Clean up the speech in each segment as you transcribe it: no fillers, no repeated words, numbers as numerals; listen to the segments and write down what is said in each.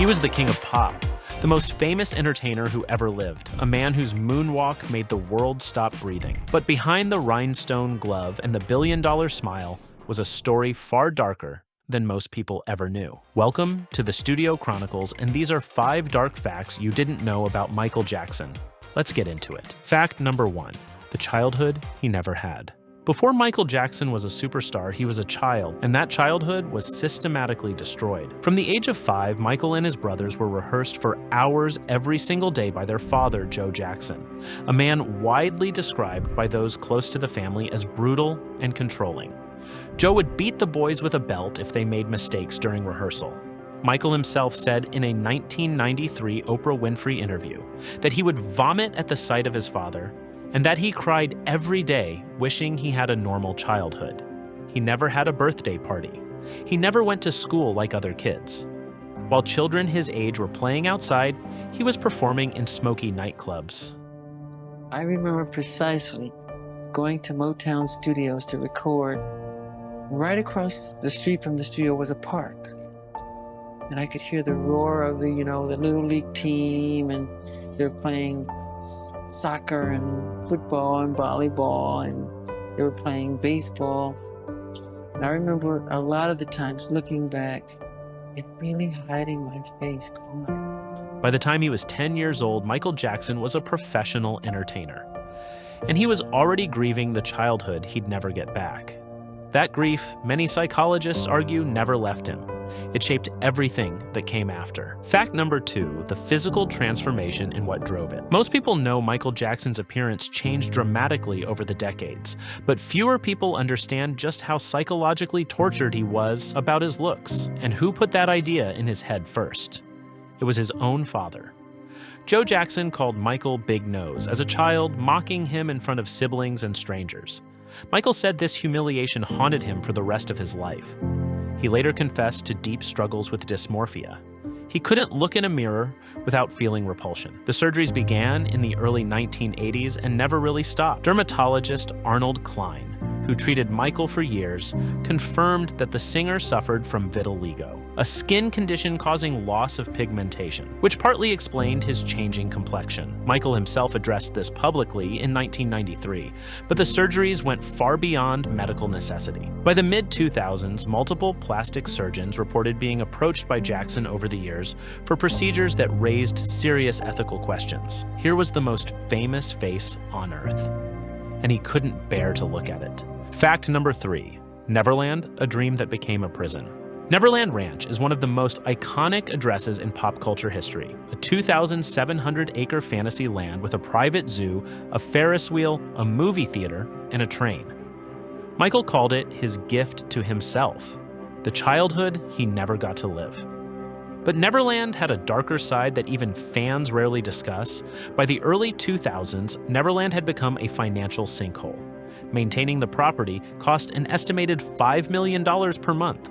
He was the king of pop, the most famous entertainer who ever lived, a man whose moonwalk made the world stop breathing. But behind the rhinestone glove and the billion-dollar smile was a story far darker than most people ever knew. Welcome to the Studio Chronicles, and these are 5 dark facts you didn't know about Michael Jackson. Let's get into it. Fact number 1, the childhood he never had. Before Michael Jackson was a superstar, he was a child, and that childhood was systematically destroyed. From the age of 5, Michael and his brothers were rehearsed for hours every single day by their father, Joe Jackson, a man widely described by those close to the family as brutal and controlling. Joe would beat the boys with a belt if they made mistakes during rehearsal. Michael himself said in a 1993 Oprah Winfrey interview that he would vomit at the sight of his father, and that he cried every day wishing he had a normal childhood. He never had a birthday party. He never went to school like other kids. While children his age were playing outside, he was performing in smoky nightclubs. I remember precisely going to Motown Studios to record. Right across the street from the studio was a park. And I could hear the roar of the Little League team, and they were playing soccer and football and volleyball, and they were playing baseball. And I remember a lot of the times looking back and really hiding my face. By the time he was 10 years old, Michael Jackson was a professional entertainer. And he was already grieving the childhood he'd never get back. That grief, many psychologists argue, never left him. It shaped everything that came after. Fact number 2, the physical transformation and what drove it. Most people know Michael Jackson's appearance changed dramatically over the decades, but fewer people understand just how psychologically tortured he was about his looks, and who put that idea in his head first. It was his own father. Joe Jackson called Michael Big Nose as a child, mocking him in front of siblings and strangers. Michael said this humiliation haunted him for the rest of his life. He later confessed to deep struggles with dysmorphia. He couldn't look in a mirror without feeling repulsion. The surgeries began in the early 1980s and never really stopped. Dermatologist Arnold Klein, who treated Michael for years, confirmed that the singer suffered from vitiligo, a skin condition causing loss of pigmentation, which partly explained his changing complexion. Michael himself addressed this publicly in 1993, but the surgeries went far beyond medical necessity. By the mid-2000s, multiple plastic surgeons reported being approached by Jackson over the years for procedures that raised serious ethical questions. Here was the most famous face on Earth, and he couldn't bear to look at it. Fact number 3, Neverland, a dream that became a prison. Neverland Ranch is one of the most iconic addresses in pop culture history, a 2,700-acre fantasy land with a private zoo, a Ferris wheel, a movie theater, and a train. Michael called it his gift to himself, the childhood he never got to live. But Neverland had a darker side that even fans rarely discuss. By the early 2000s, Neverland had become a financial sinkhole. Maintaining the property cost an estimated $5 million per month.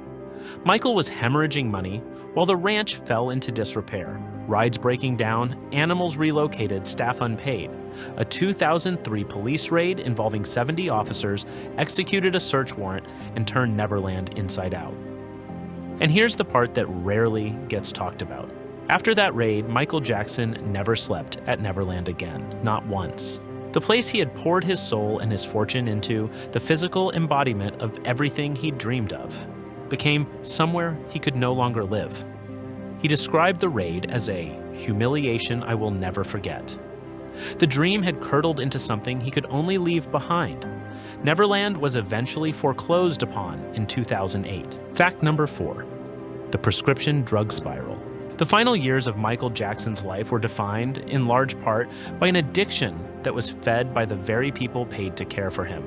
Michael was hemorrhaging money while the ranch fell into disrepair. Rides breaking down, animals relocated, staff unpaid. A 2003 police raid involving 70 officers executed a search warrant and turned Neverland inside out. And here's the part that rarely gets talked about. After that raid, Michael Jackson never slept at Neverland again, not once. The place he had poured his soul and his fortune into, the physical embodiment of everything he'd dreamed of, became somewhere he could no longer live. He described the raid as a humiliation I will never forget. The dream had curdled into something he could only leave behind. Neverland was eventually foreclosed upon in 2008. Fact number 4, the prescription drug spiral. The final years of Michael Jackson's life were defined, in large part, by an addiction that was fed by the very people paid to care for him.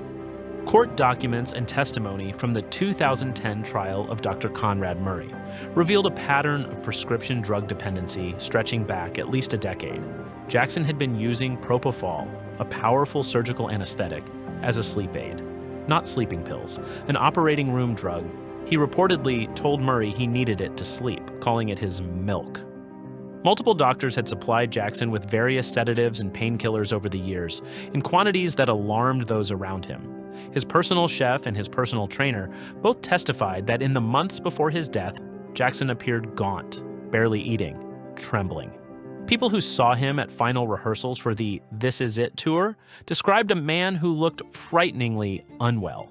Court documents and testimony from the 2010 trial of Dr. Conrad Murray revealed a pattern of prescription drug dependency stretching back at least a decade. Jackson had been using propofol, a powerful surgical anesthetic, as a sleep aid, not sleeping pills, an operating room drug. He reportedly told Murray he needed it to sleep, calling it his milk. Multiple doctors had supplied Jackson with various sedatives and painkillers over the years, in quantities that alarmed those around him. His personal chef and his personal trainer both testified that in the months before his death, Jackson appeared gaunt, barely eating, trembling. People who saw him at final rehearsals for the This Is It tour described a man who looked frighteningly unwell.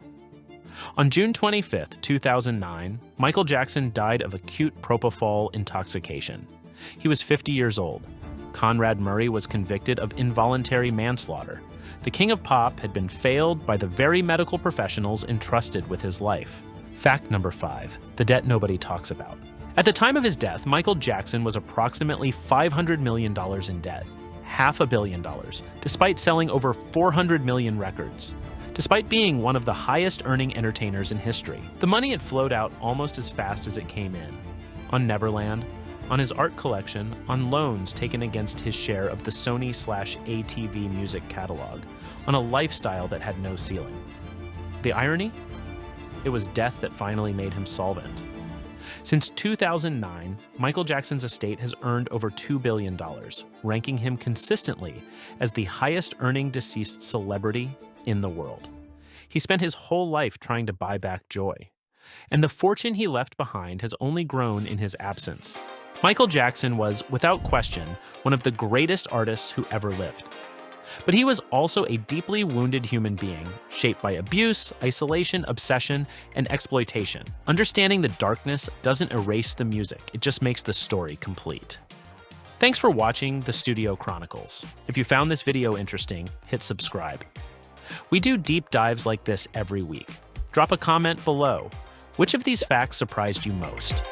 On June 25, 2009, Michael Jackson died of acute propofol intoxication. He was 50 years old. Conrad Murray was convicted of involuntary manslaughter. The King of Pop had been failed by the very medical professionals entrusted with his life. Fact number 5, the debt nobody talks about. At the time of his death, Michael Jackson was approximately $500 million in debt, $500 million, despite selling over 400 million records. Despite being one of the highest-earning entertainers in history, the money had flowed out almost as fast as it came in. On Neverland, on his art collection, on loans taken against his share of the Sony/ATV music catalog, on a lifestyle that had no ceiling. The irony? It was death that finally made him solvent. Since 2009, Michael Jackson's estate has earned over $2 billion, ranking him consistently as the highest-earning deceased celebrity in the world. He spent his whole life trying to buy back joy. And the fortune he left behind has only grown in his absence. Michael Jackson was, without question, one of the greatest artists who ever lived. But he was also a deeply wounded human being, shaped by abuse, isolation, obsession, and exploitation. Understanding the darkness doesn't erase the music, it just makes the story complete. Thanks for watching The Studio Chronicles. If you found this video interesting, hit subscribe. We do deep dives like this every week. Drop a comment below. Which of these facts surprised you most?